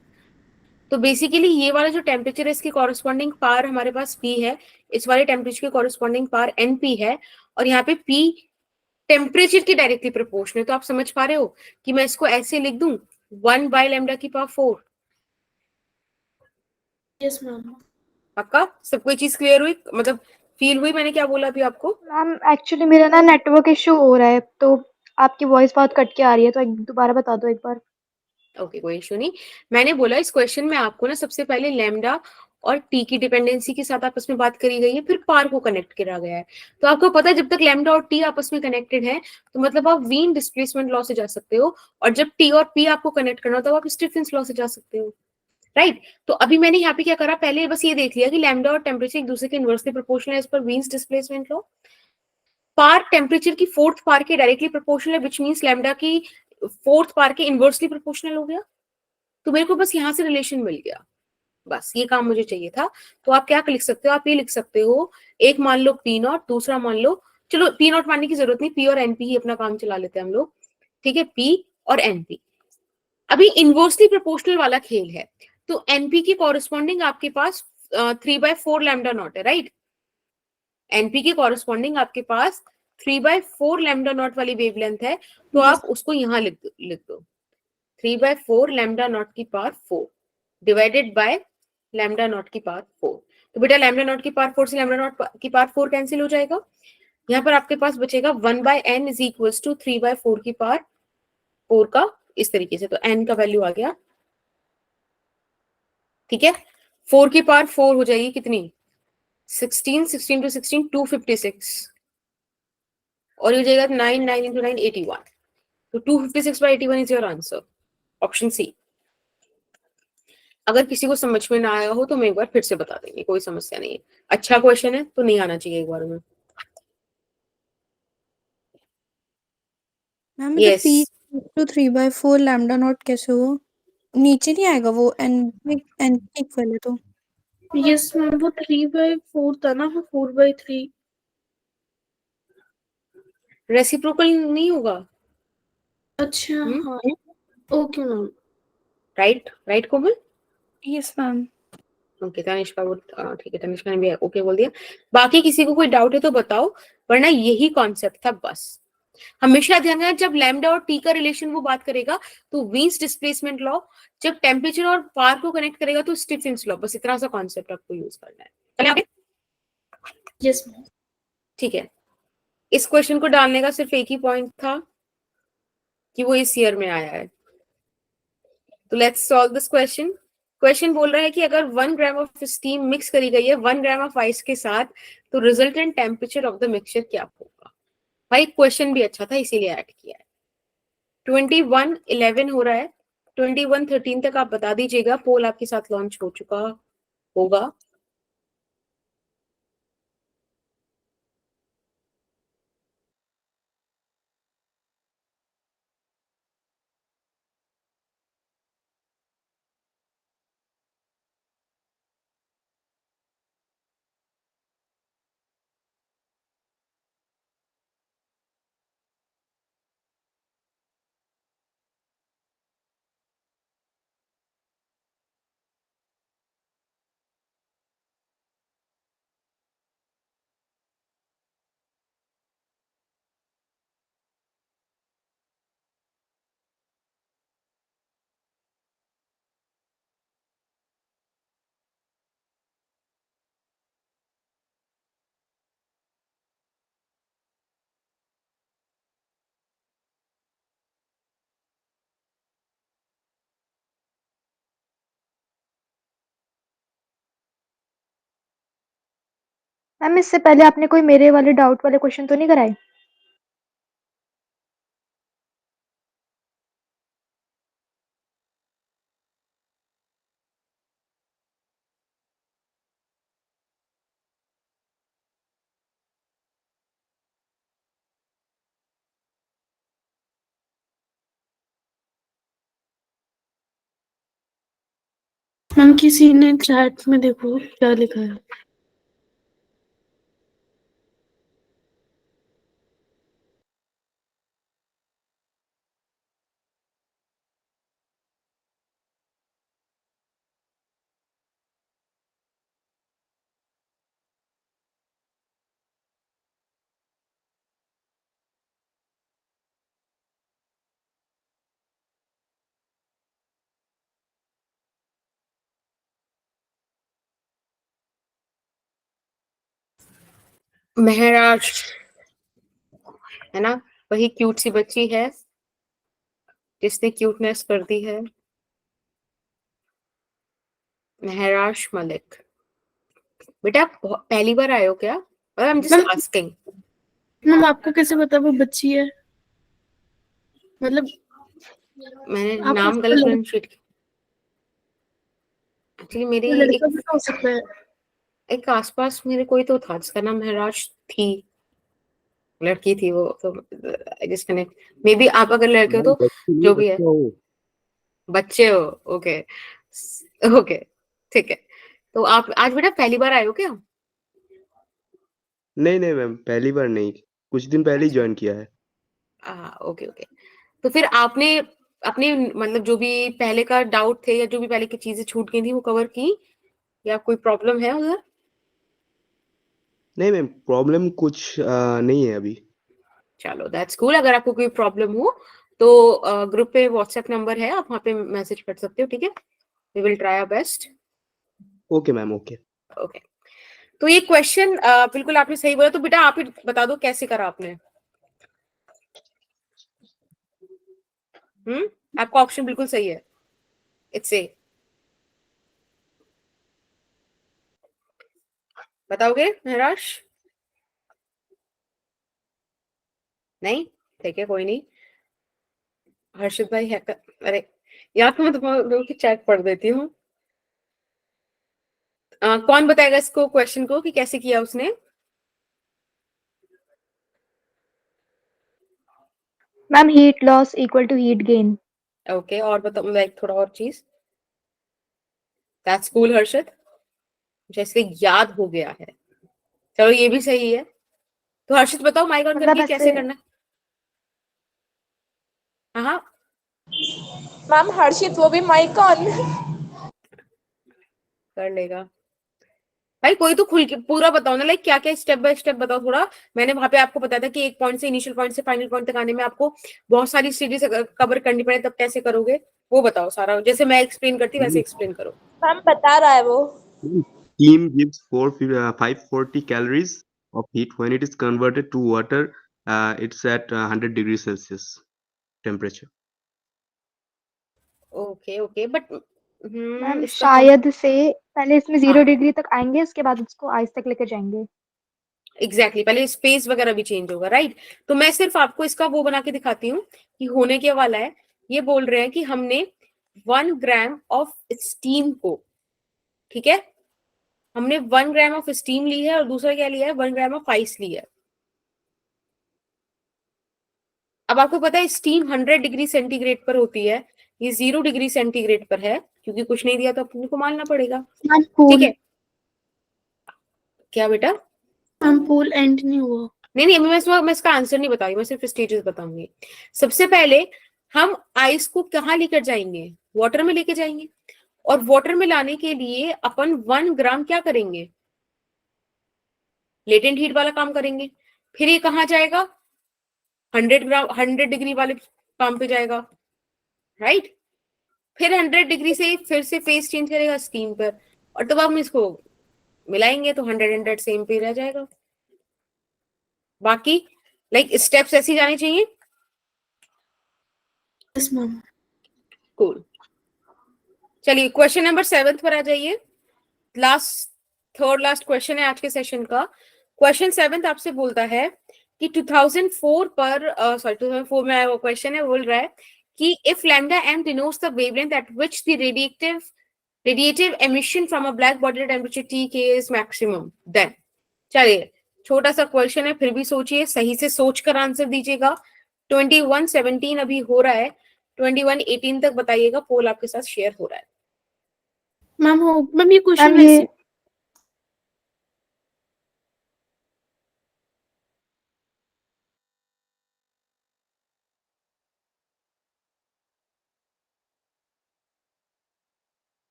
तो बेसिकली ये वाला जो टेम्परेचर है इसके कॉरेस्पॉन्डिंग पार हमारे पास P है, इस वाले टेम्परेचर के कॉरेस्पॉन्डिंग पार NP है, और यहाँ पे P टेम्परेचर की डायरेक्टली प्रोपोर्शनल है। तो आप समझ पा रहे हो कि मैं इसको ऐसे लिख दूं 1 बाय लैम्डा की पावर 4। Yes ma'am. पक्का सब कोई चीज क्लियर हुई, मतलब फील हुई मैंने क्या बोला अभी आपको? मैम एक्चुअली मेरा ना नेटवर्क इशू हो रहा है, तो आपकी वॉइस बहुत कट के आ रही है, तो दोबारा बता दो एक बार। ओके, कोई इशू नहीं। मैंने बोला इस क्वेश्चन में आपको ना सबसे पहले लैम्डा और टी की डिपेंडेंसी के साथ आपस में बात करी गई है, फिर पार को कनेक्ट करा गया है। तो आपको पता है जब तक लैम्डा और टी आपस में कनेक्टेड है तो मतलब आप वीन डिस्प्लेसमेंट लॉ से जा सकते हो, और जब टी और पी आपको कनेक्ट करना हो तो आप स्टीफेंस लॉ से जा सकते हो, राइट। तो अभी मैंने यहाँ पे क्या करा, पहले बस ये देख लिया कि लैम्डा और टेम्परेचर एक दूसरे के इनवर्सली प्रोपोर्शनल है, इस पर वीन्स डिस्प्लेसमेंट लॉ। पार टेम्परेचर की फोर्थ पार के डायरेक्टली प्रोपोर्शनल है, विच मींस लैम्डा की फोर्थ पार के इनवर्सली प्रोपोर्शनल हो गया। तो मेरे को बस यहाँ से रिलेशन मिल गया, बस ये काम मुझे चाहिए था। तो आप क्या लिख सकते हो, आप ये लिख सकते हो, एक मान लो पी नॉट, दूसरा मान लो, चलो पी नॉट मानने की जरूरत नहीं, पी और एनपी ही अपना काम चला लेते हैं हम लोग, ठीक है। पी और एनपी अभी इनवर्सली प्रोपोर्शनल वाला खेल है, तो एनपी की कॉरेस्पॉन्डिंग आपके पास 3/4 लैम्डा नॉट है, राइट। एनपी के कॉरेस्पॉन्डिंग आपके पास 3/4 लैम्डा नॉट वाली वेवलेंथ है, तो आप उसको यहाँ लिख दो 3/4 लैम्डा नॉट की power 4 divided by lambda naught की पावर 4। तो बेटा लैम्डा नॉट की पावर 4 से लैम्डा नॉट की पावर 4 कैंसिल हो जाएगा। यहाँ पर आपके पास बचेगा 1/n इज इक्वल्स टू 3/4 की पावर 4 का इस तरीके से, तो n का वैल्यू आ गया। ठीक है, 4 की पावर 4 हो जाएगी कितनी, 16, 16 टू 16 256, और ये हो जाएगा 9, 9 इंटू 9 81, तो 256/81 is your answer, option C. अगर किसी को समझ में ना आया हो तो मैं एक बार फिर से बता देंगे, कोई समस्या नहीं है। अच्छा क्वेश्चन है तो नहीं आना चाहिए एक बार में। मैम मतलब yes, P to 3/4 lambda naught कैसे हो, नीचे नहीं आएगा वो एन इक्वल है तो। यस मैम, वो 3/4 था ना, वो 4/3। रेसिप्रोकल नहीं होगा। अच्छा हाँ, okay ma'am. Right, right Komal. Yes ma'am. Okay, Tanishka वो ठीक है, तनिष्का ने भी ओके बोल दिया। बाकी किसी को कोई डाउट है तो बताओ, वरना यही कॉन्सेप्ट था बस। हमेशा ध्यान रखना, जब लैम्डा और टी का रिलेशन वो बात करेगा तो वीन्स डिस्प्लेसमेंट लॉ, जब टेम्परेचर और पावर को कनेक्ट करेगा तो स्टीफेंस लॉ, बस इतना सा कॉन्सेप्ट आपको यूज करना है। Yes ma'am. ठीक है, इस क्वेश्चन को डालने का सिर्फ एक ही पॉइंट था कि वो इस ईयर में आया है। तो let's solve this question. Question बोल रहा है कि अगर 1 ग्राम ऑफ स्टीम मिक्स करी गई है 1 ग्राम ऑफ आइस के साथ, तो resultant temperature of the mixture क्या होगा। भाई क्वेश्चन भी अच्छा था इसीलिए ऐड किया है। 21/11 हो रहा है, 21/13 तक आप बता दीजिएगा, पोल आपके साथ लॉन्च हो चुका होगा। मैम इससे पहले आपने कोई मेरे वाले डाउट वाले क्वेश्चन तो नहीं कराए? मैम किसी ने चैट में देखो क्या लिखा है। महाराष्ट्र है ना, वही क्यूट सी बच्ची है जिसने क्यूटनेस कर दी है, महराज मलिक। बेटा आप पहली बार आए हो क्या, I am just asking. Ma'am आपको कैसे पता वो बच्ची है, मतलब मैंने आप नाम गलत प्रोनाउंसिएट किया एक्चुअली। मेरी लड़का एक भी तो हो सकता है। एक आसपास मेरे कोई तो था जिसका नाम महराज थी, लड़की थी वो, तो जिसने मे बी आप अगर लड़के हो तो जो भी है, बच्चे हो। ओके ओके ठीक है। तो आप आज बेटा पहली बार आए हो क्या। नहीं नहीं मैम, पहली बार नहीं, कुछ दिन पहले ही ज्वाइन किया है। Okay okay. तो फिर आपने अपने मतलब जो भी पहले का डाउट थे या जो भी पहले की चीजें छूट गई थी वो कवर की, या कोई प्रॉब्लम है उधर। नहीं मैम, प्रॉब्लम कुछ नहीं है अभी। चलो दैट्स कूल। अगर आपको कोई प्रॉब्लम हो तो ग्रुप पे व्हाट्सएप नंबर है, आप वहाँ पे मैसेज कर सकते हो। ठीक है, we will try our best. Okay ma'am, okay. Okay तो ये क्वेश्चन बिल्कुल आपने सही बोला, तो बेटा आप ही बता दो कैसे करा आपने। आपका ऑप्शन बिल्कुल सही है, इट्स ए। बताओगे निराश? नहीं, ठीक है, कोई नहीं। हर्षित भाई है अरे यार, तो मैं तुम्हारे चैट पढ़ देती हूँ। कौन बताएगा इसको क्वेश्चन को कि कैसे किया उसने? Ma'am heat loss equal to heat gain. Okay, और बताओ लाइक थोड़ा और चीज। दैट्स कूल हर्षित, जैसे याद हो गया है। चलो ये भी सही है। तो हर्षित बताओ माइक ऑन मतलब करके कैसे ऐसे करना है। हाँ हाँ, मैम हर्षित वो भी माइक ऑन। कर लेगा भाई। कोई तो खुल के पूरा बताओ ना, लाइक क्या क्या स्टेप बाय स्टेप बताओ थोड़ा। मैंने वहां पे आपको बताया था कि एक पॉइंट से, इनिशियल पॉइंट से फाइनल पॉइंट तक आने में आपको बहुत सारी स्टेजेस कवर करनी पड़े, तब कैसे करोगे वो बताओ सारा। जैसे मैं एक्सप्लेन करती वैसे एक्सप्लेन करो। मैम बता रहा है वो। Steam gives 540 calories of heat when it is converted to water. It's at 100 degrees Celsius temperature. Okay okay, but ma'am इसका शायद से पहले इसमें 0 हाँ डिग्री तक आएंगे, उसके बाद इसको आइस तक लेकर जाएंगे। एग्जैक्टली, पहले स्पेस वगैरह भी चेंज होगा, राइट। तो मैं सिर्फ आपको इसका वो बना के दिखाती हूँ कि होने क्या वाला है। ये बोल रहे हैं कि हमने 1 ग्राम ऑफ स्टीम को, ठीक है, हमने 1 ग्राम ऑफ स्टीम ली है और दूसरा क्या लिया है, 1 ग्राम ऑफ आइस ली है। अब आपको पता है स्टीम 100 डिग्री सेंटीग्रेड पर होती है, ये 0 डिग्री सेंटीग्रेड पर है, क्योंकि कुछ नहीं दिया तो अपने को मानना पड़ेगा। मैम ठीक कूल। है, क्या बेटा? मैम पूल एंड नहीं हुआ। नहीं अभी मैं इसका आंसर नहीं बताऊंगी, मैं सिर्फ स्टेजेस बताऊंगी। सबसे पहले हम आइस को कहाँ लेकर जाएंगे, वाटर में लेके जाएंगे। और वाटर में लाने के लिए अपन 1 ग्राम क्या करेंगे, लेटेंट हीट वाला काम करेंगे। फिर ये कहाँ जाएगा, 100 डिग्री वाले काम पे जाएगा, राइट। फिर 100 डिग्री से फिर से फेस चेंज करेगा स्टीम पर, और तब हम इसको मिलाएंगे तो 100 सेम पे रह जाएगा। बाकी लाइक स्टेप्स ऐसे ही जाने चाहिए। Yes ma'am. कूल। चलिए क्वेश्चन नंबर 7 पर आ जाइए। लास्ट, थर्ड लास्ट क्वेश्चन है आज के सेशन का। क्वेश्चन 7 आपसे बोलता है कि 2004 पर, सॉरी 2004 में आया वो क्वेश्चन है, बोल रहा है कि if lambda M denotes the wavelength at which the radiative emission from a black body temperature T के इज मैक्सिमम, देन। चलिए छोटा सा क्वेश्चन है, फिर भी सोचिए, सही से सोचकर आंसर दीजिएगा। 21:17 अभी हो रहा है, 21:18 तक बताइएगा। पोल आपके साथ शेयर हो रहा है। मैम हो मैम ये मैम क्वेश्चन ये ऐसे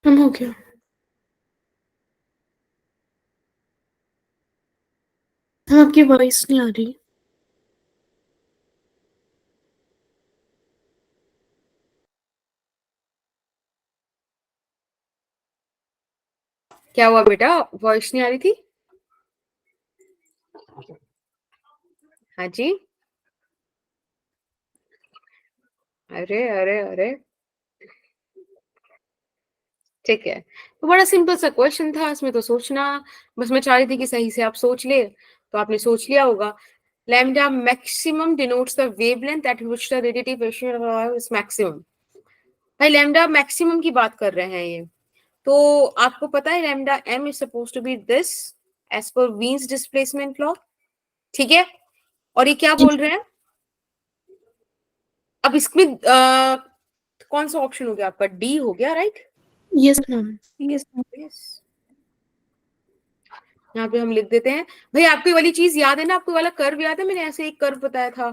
मैम हो गया। मैम आपकी वॉइस नहीं आ रही। क्या हुआ बेटा, वॉइस नहीं आ रही थी? हाँ जी, अरे अरे अरे, ठीक है। तो बड़ा सिंपल सा क्वेश्चन था, इसमें तो सोचना, बस मैं चाह रही थी कि सही से आप सोच ले, तो आपने सोच लिया होगा। Lambda maximum denotes the wavelength at which the radiative is maximum. भाई लैम्डा मैक्सिमम की बात कर रहे हैं ये, तो आपको पता है lambda M is suppose to be this as per Wien's displacement law, ठीक है। और ये क्या बोल रहे हैं, अब इसमें कौन सा ऑप्शन हो गया आपका, डी हो गया, right. Yes ma'am. Yes yes, यहाँ पे हम लिख देते हैं। भाई आपको ये वाली चीज याद है ना, आपको वाला कर्व याद है, मैंने ऐसे एक कर्व बताया था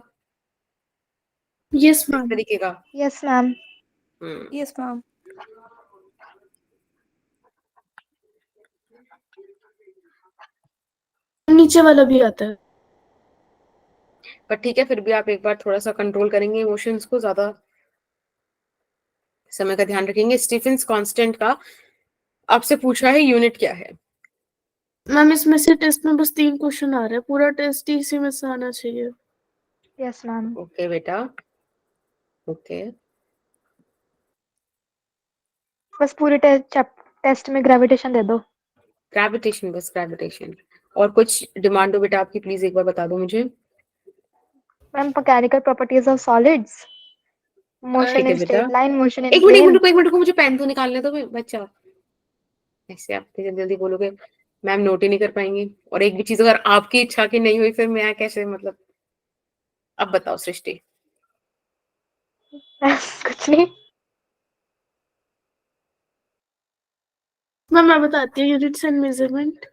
यस इस मैम। तरीके का। Yes ma'am. Hmm, yes ma'am. नीचे वाला भी आता है। पर ठीक है, फिर भी आप एक बार थोड़ा सा कंट्रोल करेंगे इमोशंस को, ज्यादा समय का ध्यान रखेंगे। स्टीफेंस कांस्टेंट का आपसे पूछा है यूनिट क्या है? मैम इसमें से टेस्ट में बस 3 क्वेश्चन आ रहे हैं, पूरा टेस्ट ही इसी में से आना चाहिए। Yes ma'am. ओके बेटा, ओके। बस पूरे टेस्ट में ग्रेविटेशन दे दो। ग्रेविटेशन, बस ग्रेविटेशन। और कुछ डिमांड हो बेटा आपकी, प्लीज एक बार बता दो मुझे। Ma'am mechanical properties of solids, ठीक मोशन है इन बेटा, स्ट्रेट लाइन, मोशन इन एक मिनट प्लेन। रुको, एक मिनट रुको, मुझे पेन तो निकालने दो बच्चा। ऐसे आप जल्दी जल्दी बोलोगे, मैम नोट ही नहीं कर पाएंगी। और एक भी चीज अगर आपकी इच्छा की नहीं हुई, फिर मैं कैसे, मतलब। अब बताओ सृष्टि। कुछ नहीं। मैम मैं बताती हूँ, यूनिट्स एंड मेजरमेंट।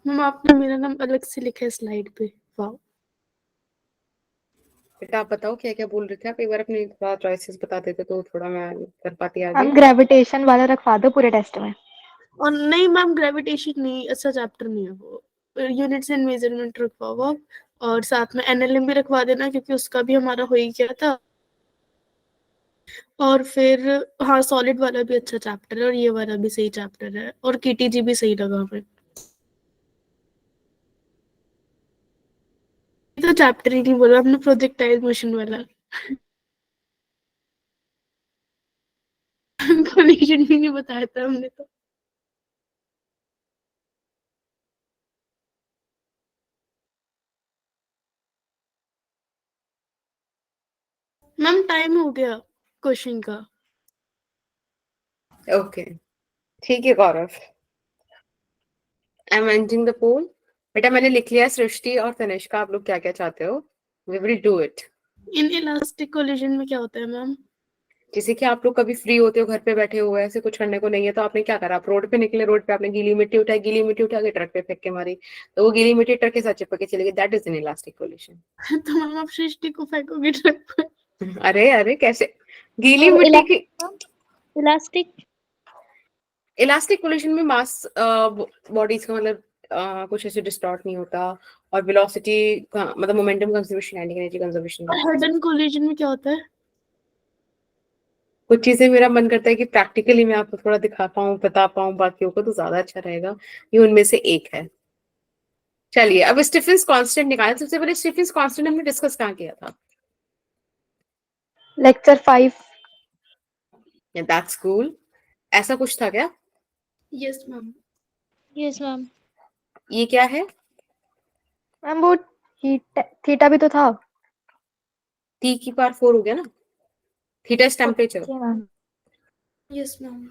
मैम आपने मेरा नाम अलग से लिखा है स्लाइड पे। वाह। बेटा आप बताओ क्या क्या बोल रहे थे आप, एक बार अपनी थोड़ा चॉइसेस बता देते तो थोड़ा मैं कर पाती आगे। मैम ग्रेविटेशन वाला रखवा दो पूरे टेस्ट में। और नहीं मैम, ग्रेविटेशन नहीं, अच्छा चैप्टर नहीं है वो। यूनिट्स एंड मेजरमेंट रखवाओ आप, और साथ में एनएलएम भी रखवा देना, क्योंकि उसका भी हमारा हो ही गया था। और फिर हाँ, सॉलिड वाला भी अच्छा चैप्टर है, और ये वाला भी सही चैप्टर है, और केटीजी भी सही लगा हमें। तो चैप्टर ही नहीं बोला हमने, प्रोजेक्टाइल मोशन वाला। कोलिजन भी नहीं बताया था हमने तो। मैम टाइम हो गया क्वेश्चन का। ओके ठीक है गौरव, आई एम एंडिंग द पोल। बेटा मैंने लिख लिया सृष्टि और तनिष्का, आप लोग क्या क्या चाहते हो, we will do it. Inelastic collision में क्या होता है मैम? जैसे कि आप लोग कभी फ्री होते हो, घर पे बैठे हुए ऐसे कुछ करने को नहीं है, तो आपने क्या करा, आप रोड पे निकले, रोड पे आपने गीली मिट्टी उठाई, गीली मिट्टी उठा के ट्रक पे फेंक के मारी, तो वो गीली मिट्टी ट्रक के साथ चिपक के चली गई, that is an elastic collision. तो मैम आप सृष्टि को फेंकोगे ट्रक पर? अरे अरे कैसे, गीली और मिट्टी की इलास्टिक इलास्टिक कोलिजन में मास बॉडीज का मतलब कुछ ऐसे डिस्टॉर्ट नहीं होता, और वेलोसिटी मतलब momentum conservation, landing energy conservation. Head collision में क्या होता है? कुछ चीजें मेरा मन करता है कि प्रैक्टिकली मैं आपको थोड़ा दिखा पाऊँ, बता पाऊँ बाकियों को, तो ज्यादा अच्छा रहेगा। ये उनमें से एक है। चलिए अब स्टीफेंस कांस्टेंट निकालें। सबसे पहले स्टीफेंस कांस्टेंट हमने डिस्कस कहाँ किया था? लेक्चर 5। That's cool. ऐसा कुछ था क्या? Yes ma'am. Yes ma'am. ये क्या है? मैम वो थीटा भी तो था। T की पावर 4 हो गया ना, theta is temperature. Okay ma'am. Yes ma'am.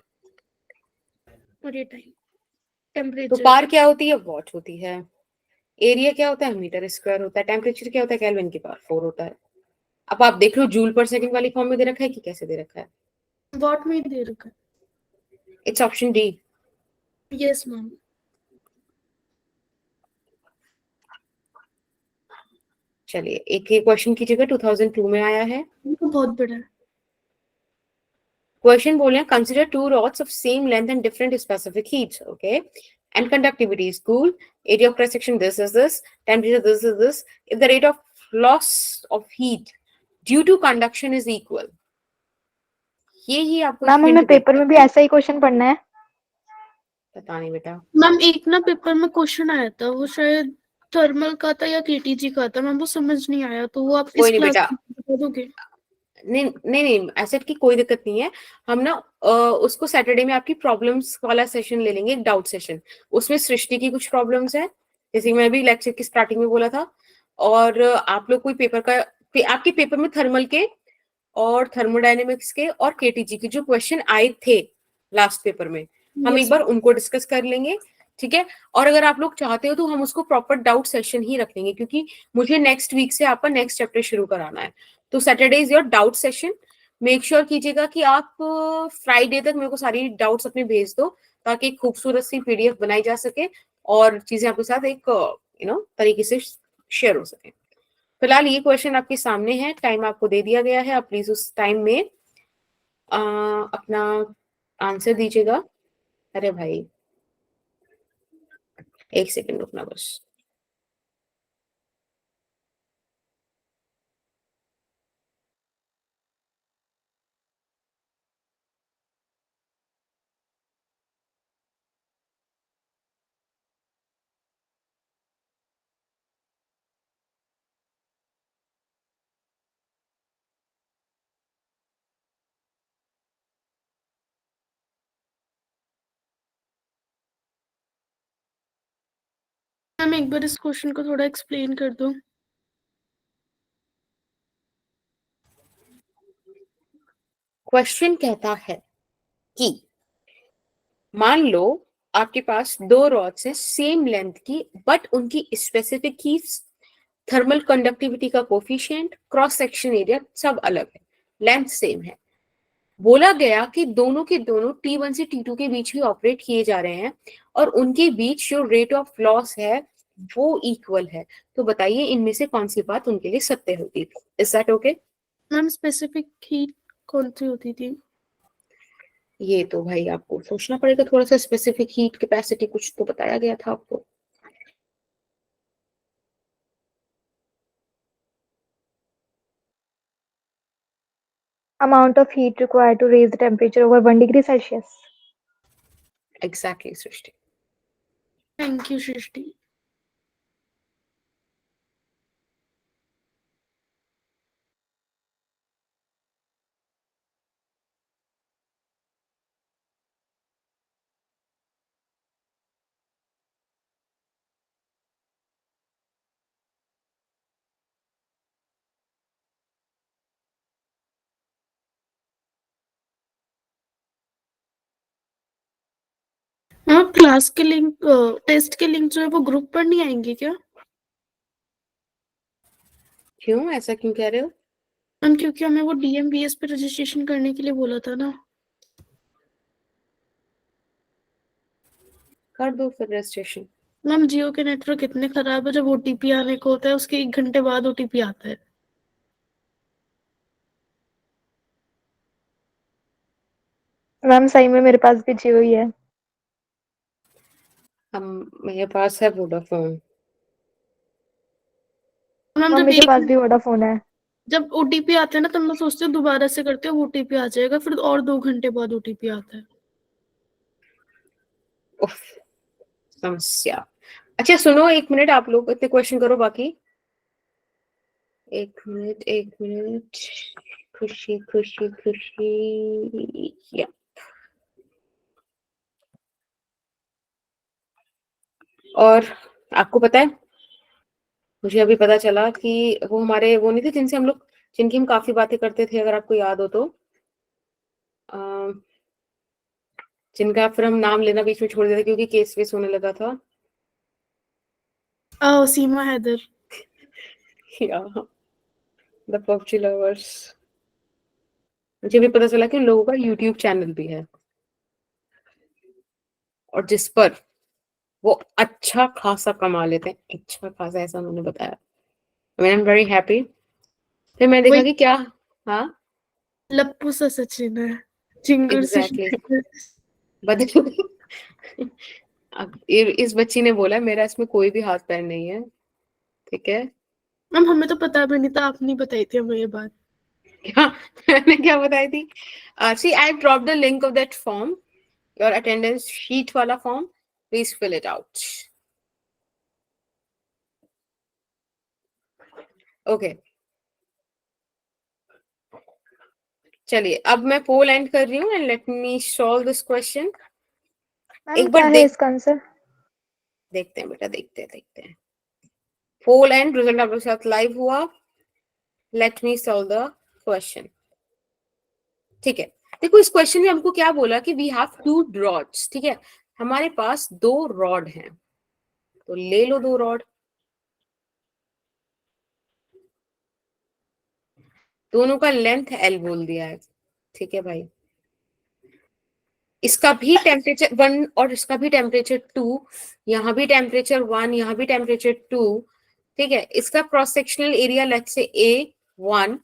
और ये टाइम, तो टेम्परेचर। पावर क्या होती है? वॉट होती है। एरिया क्या होता है? मीटर स्क्वायर होता है। टेम्परेचर क्या होता है? केल्विन की पावर 4 होता है। अब आप देख लो जूल पर सेकंड वाली फॉर्म में दे रखा है कि कैसे दे रखा है? वॉट में दे रखा इट्स ऑप्शन डी। है। Yes ma'am. चलिए एक ही क्वेश्चन कीजिएगा, 2002 में आया है। तो बहुत बड़ा है। क्वेश्चन बोले consider two rods of same length and different specific heats, okay, and conductivity is cool, area of cross section this is this, temperature this is this, if the rate of loss of heat due to conduction is equal। ये ही आपको ma'am हमें hint paper देता में भी है। ऐसा ही question पढ़ना है। पता नहीं बेटा, मैम एक ना पेपर में क्वेश्चन आया था, वो शायद थर्मल का था या केटीजी का था, मैम वो समझ नहीं आया, तो वो आप कोई इस नहीं क्लास बेटा, में बता दोगे? नहीं नहीं नहीं, एसेट की कोई दिक्कत नहीं है। हम ना उसको सैटरडे में आपकी प्रॉब्लम्स वाला सेशन ले लेंगे, एक डाउट सेशन। उसमें सृष्टि की कुछ प्रॉब्लम्स है, जैसे मैं भी लेक्चर की स्टार्टिंग में बोला था। और आप लोग कोई पेपर का आपके पेपर में थर्मल के और थर्मोडायनेमिक्स के और केटीजी के जो क्वेश्चन आए थे लास्ट पेपर में, हम Yes, एक बार उनको डिस्कस कर लेंगे, ठीक है। और अगर आप लोग चाहते हो तो हम उसको प्रॉपर डाउट सेशन ही रख लेंगे, क्योंकि मुझे नेक्स्ट वीक से आपका नेक्स्ट चैप्टर शुरू कराना है। तो Saturday is your doubt session, make sure कीजिएगा कि आप फ्राइडे तक मेरे को सारी डाउट्स अपने भेज दो, ताकि एक खूबसूरत सी पीडीएफ बनाई जा सके और चीजें आपके साथ एक तरीके से शेयर हो सके। फिलहाल ये क्वेश्चन आपके सामने है, टाइम आपको दे दिया गया है, आप प्लीज उस टाइम में अपना आंसर दीजिएगा। अरे भाई 1 सेकंड रुकना बस। मैम एक बार इस क्वेश्चन को थोड़ा एक्सप्लेन कर दो। क्वेश्चन कहता है कि मान लो आपके पास 2 रॉड्स हैं सेम लेंथ की, बट उनकी स्पेसिफिक हीट्स, थर्मल कंडक्टिविटी का कोफिशिएंट, क्रॉस सेक्शन एरिया सब अलग है, लेंथ सेम है। बोला गया कि दोनों के दोनों T1 से T2 के बीच ही ऑपरेट किए जा रहे हैं और उनके बीच जो रेट ऑफ लॉस है वो इक्वल है। तो बताइए इनमें से कौन सी बात उनके लिए सत्य होगी। Is that okay? Ma'am specific heat कौन सी होती थी? ये तो भाई आपको सोचना पड़ेगा थोड़ा सा। स्पेसिफिक हीट कैपेसिटी कुछ तो बताया गया था आपको। Amount of heat required to raise the temperature over 1 degree Celsius. Exactly Srishti. Thank you Srishti. Ma'am class के लिंक, टेस्ट के लिंक जो है वो ग्रुप पर नहीं आएंगे क्या? क्यों, ऐसा क्यों कह रहे हो? मैम क्योंकि हमें वो DMBS पे रजिस्ट्रेशन करने के लिए बोला था ना। कर दो फिर रजिस्ट्रेशन। मैम जियो के नेटवर्क इतने खराब है, जब OTP आने को होता है उसके 1 घंटे बाद OTP आता है। मैम सही में मेरे पास भी जियो ही है। हम मेरे पास है वोडाफोन। मैम मैम जब मेरे पास भी वोडाफोन है। जब OTP आता है ना तब मैं सोचती हूँ दोबारा से करते हो OTP आ जाएगा, फिर और 2 घंटे बाद OTP आता है। उफ, समस्या। अच्छा सुनो, 1 मिनट, आप लोग इतने क्वेश्चन करो बाकी। 1 मिनट 1 मिनट। खुशी खुशी खुशी या और आपको पता है, मुझे अभी पता चला कि वो हमारे वो नहीं थे जिनसे हम लोग, जिनकी हम काफी बातें करते थे, अगर आपको याद हो तो, जिनका फिर हम नाम लेना बीच में छोड़ देते क्योंकि केस वेस होने लगा था। सीमा हैदर। या द पबजी लवर्स। मुझे भी पता चला कि उन लोगों का यूट्यूब चैनल भी है और जिस पर वो अच्छा खासा कमा लेते हैं, अच्छा खासा, ऐसा उन्होंने बताया। I am very happy. फिर मैं देखा वही कि क्या, हाँ लप्पू सा सचिन है, चिंगूर से एग्जैक्टली बदल। अब इस बच्ची ने बोला मेरा इसमें कोई भी हाथ पैर नहीं है, ठीक है। मैम हमें तो पता भी नहीं था, आपने बताई थी हमें ये बात। क्या मैंने क्या बताई थी? See I drop the link of that form, your attendance sheet वाला form, please fill it out. Okay चलिए, अब मैं पोल एंड कर रही हूँ and let me solve this question. Ma'am एक क्या बार है इसका आंसर? देखते हैं बेटा, देखते हैं। पोल एंड रिजल्ट आपके साथ लाइव हुआ। Late me solve the question. ठीक है, देखो इस क्वेश्चन में हमको क्या बोला कि वी हैव 2 रॉड्स, ठीक है। हमारे पास 2 रॉड हैं, तो ले लो 2 रॉड। दोनों का लेंथ L बोल दिया है, ठीक है भाई। इसका भी टेम्परेचर 1 और इसका भी टेम्परेचर 2, यहाँ भी टेम्परेचर 1, यहाँ भी टेम्परेचर 2, ठीक है। इसका cross sectional area let's say A1,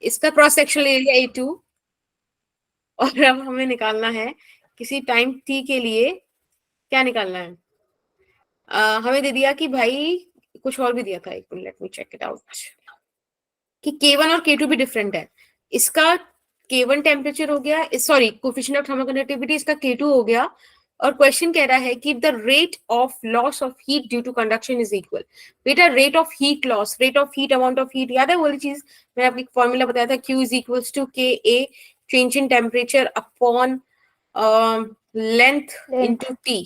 इसका क्रॉस सेक्शनल एरिया A2, और अब हमें निकालना है किसी टाइम t के लिए, क्या निकालना है? हमें दे दिया कि भाई कुछ और भी दिया था, एक minute let me check it out, कि K1 और K2 भी डिफरेंट है। इसका K1 टेम्परेचर हो गया, sorry coefficient of thermal conductivity इसका K2 हो गया, और क्वेश्चन कह रहा है कि the rate of loss of heat due to conduction is equal. बेटा rate of heat loss, rate of heat, amount of heat, याद है वाली चीज मैंने आपको फॉर्मूला बताया था, Q is equals to KA change in temperature upon length into T।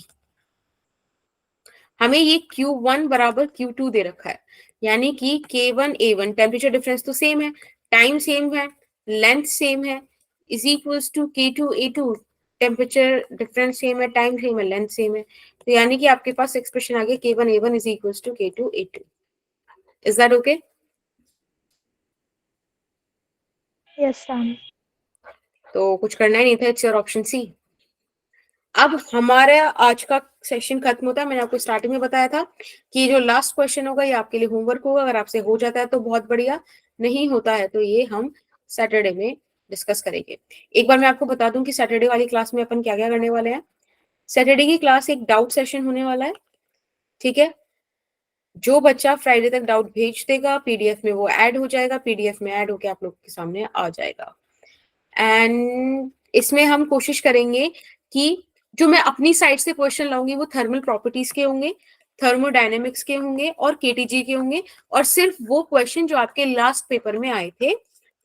हमें ये Q1 बराबर Q2 दे रखा है, यानी कि K1 A1 टेम्परेचर डिफरेंस तो सेम है, टाइम सेम है, लेंथ सेम है, is equals to K2 A2 temperature difference same है, टाइम सेम है, लेंथ सेम है। तो यानी कि आपके पास एक्सप्रेशन आ गया K1 A1 is equals to K2 A2। Is that okay? Yes ma'am. तो कुछ करना ही नहीं था, इट्स योर ऑप्शन सी। अब हमारा आज का सेशन खत्म होता है। मैंने आपको स्टार्टिंग में बताया था कि जो लास्ट क्वेश्चन होगा ये आपके लिए होमवर्क होगा, अगर आपसे हो जाता है तो बहुत बढ़िया, नहीं होता है तो ये हम सैटरडे में डिस्कस करेंगे। एक बार मैं आपको बता दूं कि सैटरडे वाली क्लास में अपन क्या क्या करने वाले हैं। सैटरडे की क्लास एक डाउट सेशन होने वाला है, ठीक है। जो बच्चा फ्राइडे तक डाउट भेज देगा पीडीएफ में वो ऐड हो जाएगा, पीडीएफ में ऐड होके आप लोग के सामने आ जाएगा। एंड इसमें हम कोशिश करेंगे कि जो मैं अपनी साइड से क्वेश्चन लाऊंगी वो थर्मल प्रॉपर्टीज के होंगे, थर्मोडायनेमिक्स के होंगे और केटीजी के होंगे, और सिर्फ वो क्वेश्चन जो आपके लास्ट पेपर में आए थे,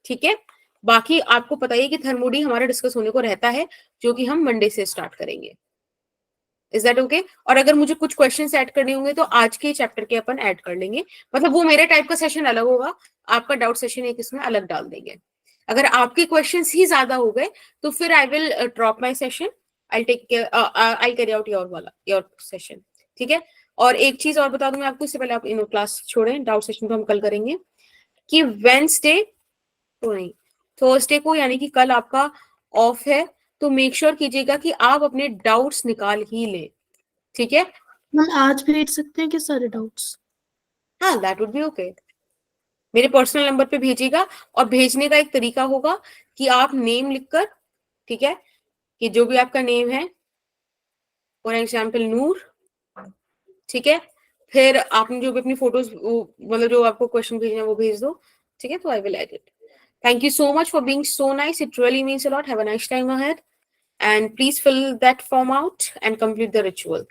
ठीक है। बाकी आपको पता ही कि थर्मोडी हमारा डिस्कस होने को रहता है, जो कि हम मंडे से स्टार्ट करेंगे। Is that okay? और अगर मुझे कुछ क्वेश्चन ऐड करने होंगे तो आज के चैप्टर के अपन ऐड कर लेंगे, मतलब वो मेरे टाइप का सेशन अलग होगा, आपका डाउट सेशन एक इसमें अलग डाल देंगे। अगर आपके क्वेश्चंस ही ज्यादा हो गए तो फिर I will drop my session, I carry out your session, ठीक है। और एक चीज और बता दूं मैं आपको, इससे पहले आप इन क्लास छोड़ें, डाउट सेशन तो हम कल करेंगे, कि वेडनेसडे तो नहीं, थर्सडे को, यानी कि कल आपका ऑफ है, तो मेक श्योर कीजिएगा कि आप अपने डाउट्स निकाल ही लें, ठीक है। हम आज भेज सकते हैं कि सारे डाउट्स? हाँ, दैट वुड बी ओके। मेरे पर्सनल नंबर पे भेजिएगा, और भेजने का एक तरीका होगा कि आप नेम लिखकर, ठीक है, कि जो भी आपका नेम है, फॉर एग्जाम्पल नूर, ठीक है, फिर आपने जो भी अपनी फोटोज, मतलब जो आपको क्वेश्चन भेजना है वो भेज दो, ठीक है। तो I will add it. Thank you so much for being so nice. It really means a lot. Have a nice time ahead. And please fill that form out and complete the ritual.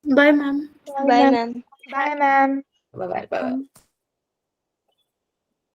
Bye ma'am. Bye ma'am. Bye ma'am. Bye bye. Bye bye.